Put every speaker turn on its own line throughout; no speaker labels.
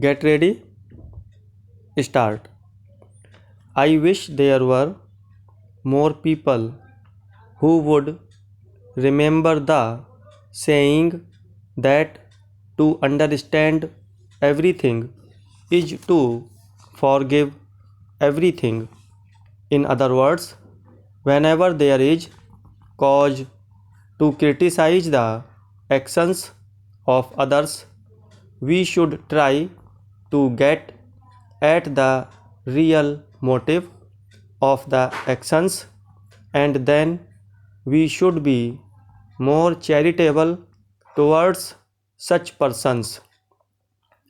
Get ready, start. I wish there were more people who would remember the saying that to understand everything is to forgive everything. In other words, whenever there is cause to criticize the actions of others, we should try to get at the real motive of the actions, and then we should be more charitable towards such persons.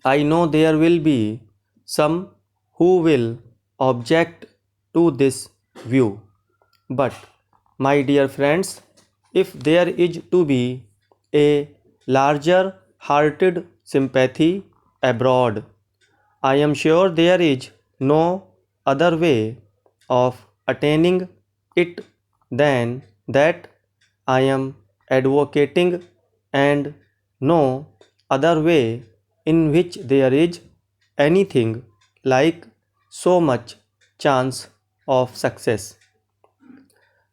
I know there will be some who will object to this view, but my dear friends, if there is to be a larger hearted sympathy abroad, I am sure there is no other way of attaining it than that I am advocating, and no other way in which there is anything like so much chance of success.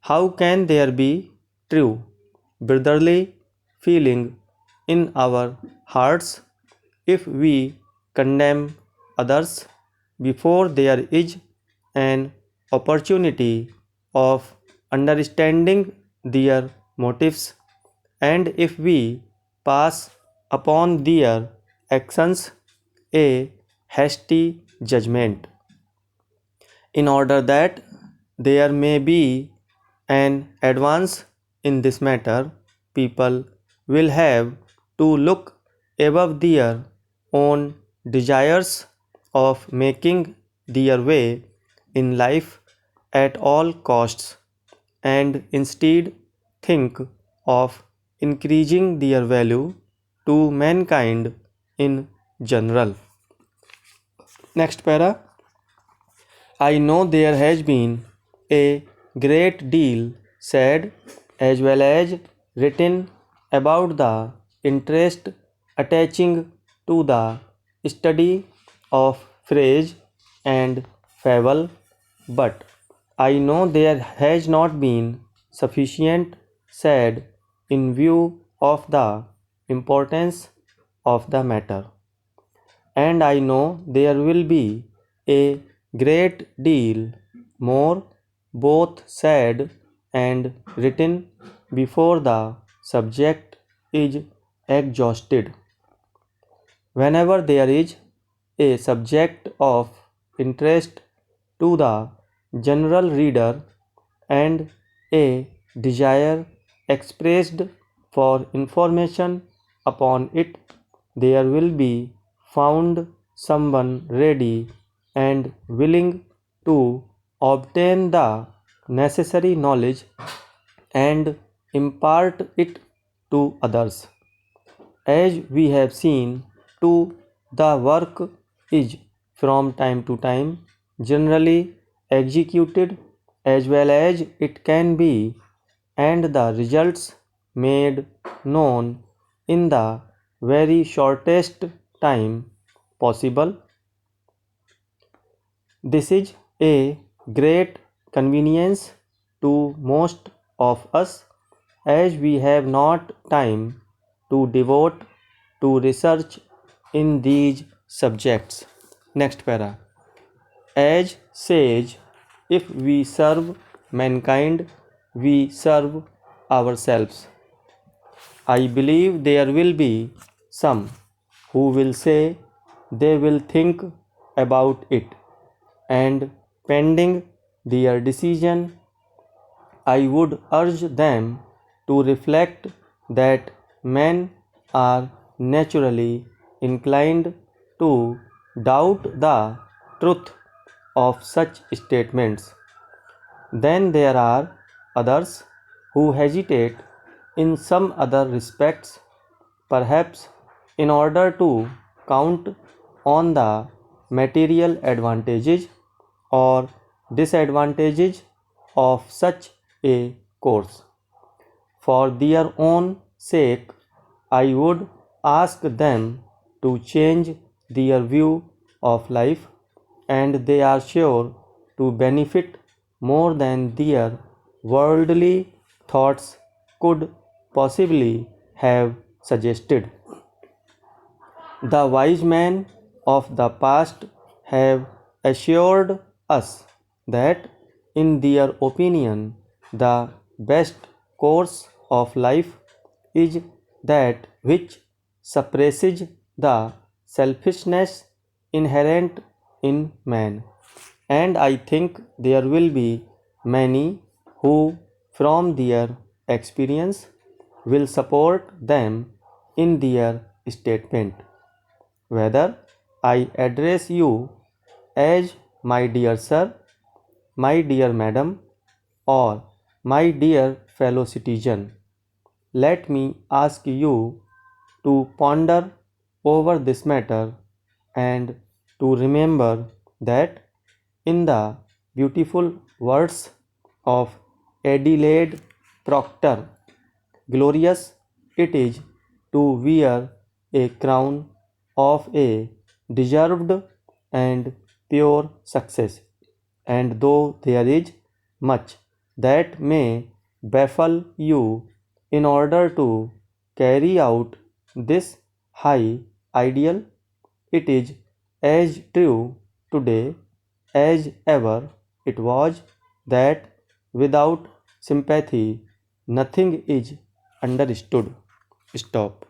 How can there be true brotherly feeling in our hearts if we condemn others before there is an opportunity of understanding their motives, and if we pass upon their actions a hasty judgment? In order that there may be an advance in this matter, people will have to look above their own desires of making their way in life at all costs, and instead think of increasing their value to mankind in general. Next para. I know there has been a great deal said as well as written about the interest attaching to the study of phrase and fable, but I know there has not been sufficient said in view of the importance of the matter, and I know there will be a great deal more both said and written before the subject is exhausted. Whenever there is a subject of interest to the general reader and a desire expressed for information upon it, there will be found someone ready and willing to obtain the necessary knowledge and impart it to others. As we have seen, too, the work is from time to time generally executed as well as it can be, and the results made known in the very shortest time possible. This is a great convenience to most of us, as we have not time to devote to research in these subjects. Next para. As sage, if we serve mankind, we serve ourselves. I believe there will be some who will say they will think about it, and pending their decision, I would urge them to reflect that men are naturally inclined to doubt the truth of such statements. Then there are others who hesitate in some other respects, perhaps in order to count on the material advantages or disadvantages of such a course. For their own sake, I would ask them to change their view of life, and they are sure to benefit more than their worldly thoughts could possibly have suggested. The wise men of the past have assured us that, in their opinion, the best course of life is that which suppresses the selfishness inherent in man. And I think there will be many who, from their experience, will support them in their statement. Whether I address you as my dear sir, my dear madam, or my dear fellow citizen, let me ask you to ponder over this matter and to remember that, in the beautiful words of Adelaide Proctor, glorious it is to wear a crown of a deserved and pure success. And though there is much that may baffle you in order to carry out this high ideal, it is as true today as ever it was that without sympathy nothing is understood. Stop.